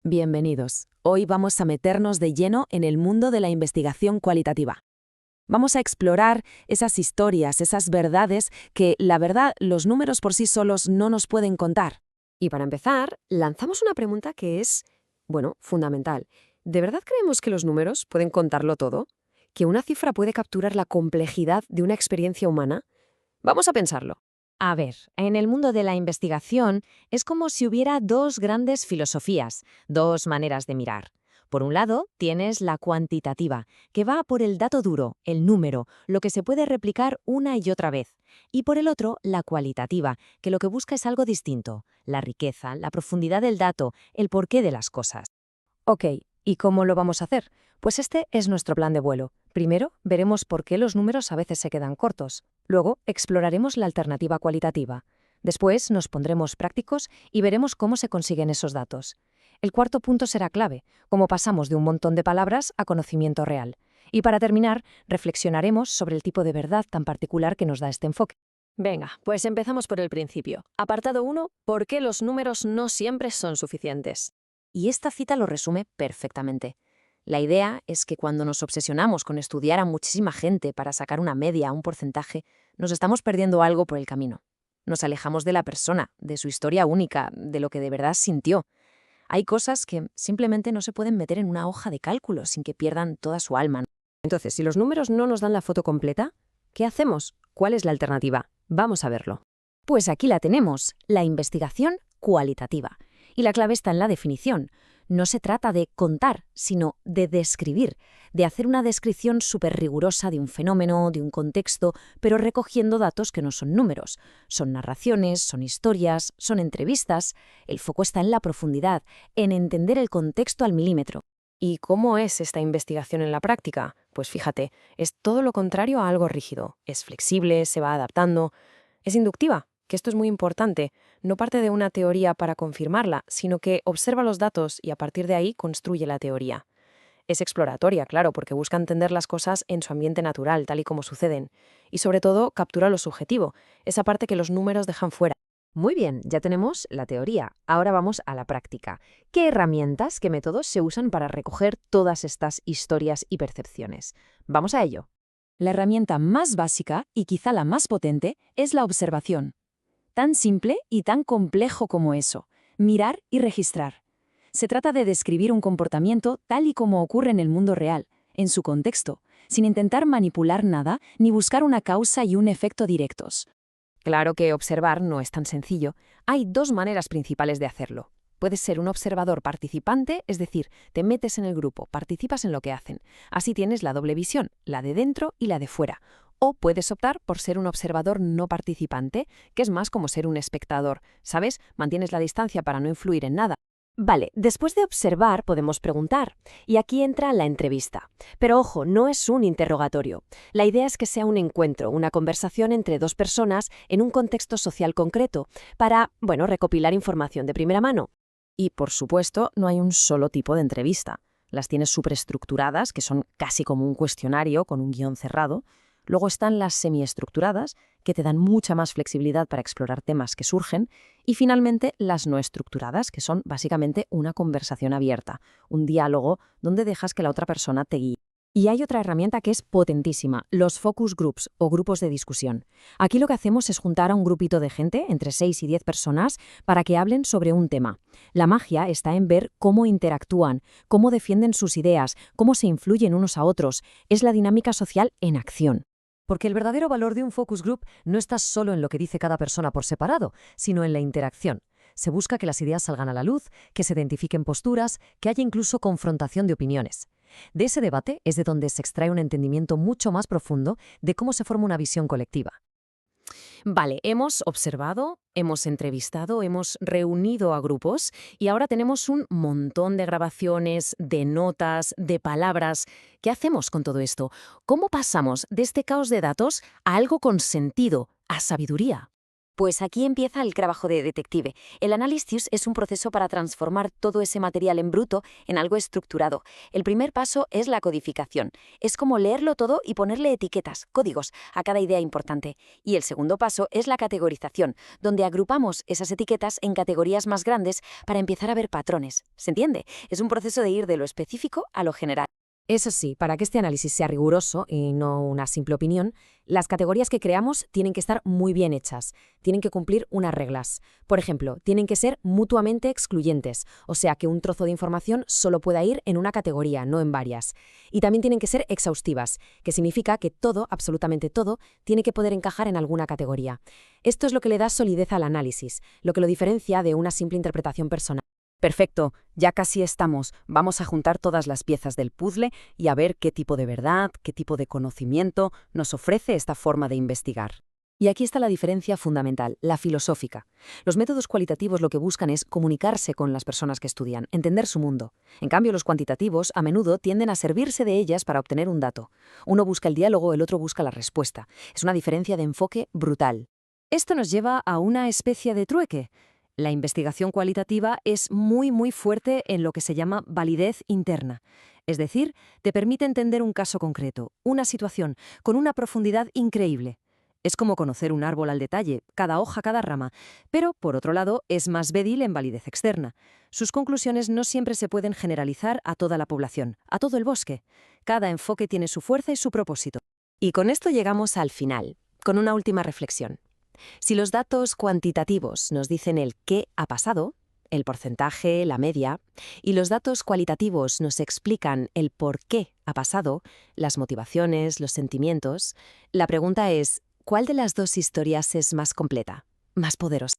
Bienvenidos. Hoy vamos a meternos de lleno en el mundo de la investigación cualitativa. Vamos a explorar esas historias, esas verdades que, la verdad, los números por sí solos no nos pueden contar. Y para empezar, lanzamos una pregunta que es, fundamental. ¿De verdad creemos que los números pueden contarlo todo? ¿Que una cifra puede capturar la complejidad de una experiencia humana? Vamos a pensarlo. A ver, en el mundo de la investigación es como si hubiera dos grandes filosofías, dos maneras de mirar. Por un lado, tienes la cuantitativa, que va por el dato duro, el número, lo que se puede replicar una y otra vez. Y por el otro, la cualitativa, que lo que busca es algo distinto, la riqueza, la profundidad del dato, el porqué de las cosas. Ok, ¿y cómo lo vamos a hacer? Pues este es nuestro plan de vuelo. Primero, veremos por qué los números a veces se quedan cortos. Luego, exploraremos la alternativa cualitativa. Después, nos pondremos prácticos y veremos cómo se consiguen esos datos. El cuarto punto será clave, cómo pasamos de un montón de palabras a conocimiento real. Y para terminar, reflexionaremos sobre el tipo de verdad tan particular que nos da este enfoque. Venga, pues empezamos por el principio. Apartado 1. ¿Por qué los números no siempre son suficientes? Y esta cita lo resume perfectamente. La idea es que cuando nos obsesionamos con estudiar a muchísima gente para sacar una media, un porcentaje, nos estamos perdiendo algo por el camino. Nos alejamos de la persona, de su historia única, de lo que de verdad sintió. Hay cosas que simplemente no se pueden meter en una hoja de cálculo sin que pierdan toda su alma. Entonces, si los números no nos dan la foto completa, ¿qué hacemos? ¿Cuál es la alternativa? Vamos a verlo. Pues aquí la tenemos, la investigación cualitativa. Y la clave está en la definición. No se trata de contar, sino de describir, de hacer una descripción súper rigurosa de un fenómeno, de un contexto, pero recogiendo datos que no son números. Son narraciones, son historias, son entrevistas. El foco está en la profundidad, en entender el contexto al milímetro. ¿Y cómo es esta investigación en la práctica? Pues fíjate, es todo lo contrario a algo rígido. Es flexible, se va adaptando. Es inductiva, que esto es muy importante. No parte de una teoría para confirmarla, sino que observa los datos y a partir de ahí construye la teoría. Es exploratoria, claro, porque busca entender las cosas en su ambiente natural, tal y como suceden. Y sobre todo, captura lo subjetivo, esa parte que los números dejan fuera. Muy bien, ya tenemos la teoría. Ahora vamos a la práctica. ¿Qué herramientas, qué métodos se usan para recoger todas estas historias y percepciones? Vamos a ello. La herramienta más básica, y quizá la más potente, es la observación. Tan simple y tan complejo como eso, mirar y registrar. Se trata de describir un comportamiento tal y como ocurre en el mundo real, en su contexto, sin intentar manipular nada ni buscar una causa y un efecto directos. Claro que observar no es tan sencillo. Hay dos maneras principales de hacerlo. Puedes ser un observador participante, es decir, te metes en el grupo, participas en lo que hacen. Así tienes la doble visión, la de dentro y la de fuera. O puedes optar por ser un observador no participante, que es más como ser un espectador. ¿Sabes? Mantienes la distancia para no influir en nada. Vale, después de observar podemos preguntar. Y aquí entra la entrevista. Pero ojo, no es un interrogatorio. La idea es que sea un encuentro, una conversación entre dos personas en un contexto social concreto, para, recopilar información de primera mano. Y, por supuesto, no hay un solo tipo de entrevista. Las tienes superestructuradas, que son casi como un cuestionario con un guión cerrado. Luego están las semiestructuradas, que te dan mucha más flexibilidad para explorar temas que surgen. Y finalmente, las no estructuradas, que son básicamente una conversación abierta, un diálogo donde dejas que la otra persona te guíe. Y hay otra herramienta que es potentísima, los focus groups o grupos de discusión. Aquí lo que hacemos es juntar a un grupito de gente, entre 6 y 10 personas, para que hablen sobre un tema. La magia está en ver cómo interactúan, cómo defienden sus ideas, cómo se influyen unos a otros. Es la dinámica social en acción. Porque el verdadero valor de un focus group no está solo en lo que dice cada persona por separado, sino en la interacción. Se busca que las ideas salgan a la luz, que se identifiquen posturas, que haya incluso confrontación de opiniones. De ese debate es de donde se extrae un entendimiento mucho más profundo de cómo se forma una visión colectiva. Vale, hemos observado, hemos entrevistado, hemos reunido a grupos y ahora tenemos un montón de grabaciones, de notas, de palabras. ¿Qué hacemos con todo esto? ¿Cómo pasamos de este caos de datos a algo con sentido, a sabiduría? Pues aquí empieza el trabajo de detective. El análisis es un proceso para transformar todo ese material en bruto en algo estructurado. El primer paso es la codificación. Es como leerlo todo y ponerle etiquetas, códigos, a cada idea importante. Y el segundo paso es la categorización, donde agrupamos esas etiquetas en categorías más grandes para empezar a ver patrones. ¿Se entiende? Es un proceso de ir de lo específico a lo general. Eso sí, para que este análisis sea riguroso y no una simple opinión, las categorías que creamos tienen que estar muy bien hechas, tienen que cumplir unas reglas. Por ejemplo, tienen que ser mutuamente excluyentes, o sea que un trozo de información solo pueda ir en una categoría, no en varias. Y también tienen que ser exhaustivas, que significa que todo, absolutamente todo, tiene que poder encajar en alguna categoría. Esto es lo que le da solidez al análisis, lo que lo diferencia de una simple interpretación personal. Perfecto, ya casi estamos. Vamos a juntar todas las piezas del puzzle y a ver qué tipo de verdad, qué tipo de conocimiento nos ofrece esta forma de investigar. Y aquí está la diferencia fundamental, la filosófica. Los métodos cualitativos lo que buscan es comunicarse con las personas que estudian, entender su mundo. En cambio, los cuantitativos a menudo tienden a servirse de ellas para obtener un dato. Uno busca el diálogo, el otro busca la respuesta. Es una diferencia de enfoque brutal. Esto nos lleva a una especie de trueque. La investigación cualitativa es muy fuerte en lo que se llama validez interna. Es decir, te permite entender un caso concreto, una situación, con una profundidad increíble. Es como conocer un árbol al detalle, cada hoja, cada rama, pero, por otro lado, es más débil en validez externa. Sus conclusiones no siempre se pueden generalizar a toda la población, a todo el bosque. Cada enfoque tiene su fuerza y su propósito. Y con esto llegamos al final, con una última reflexión. Si los datos cuantitativos nos dicen el qué ha pasado, el porcentaje, la media, y los datos cualitativos nos explican el por qué ha pasado, las motivaciones, los sentimientos, la pregunta es, ¿cuál de las dos historias es más completa, más poderosa?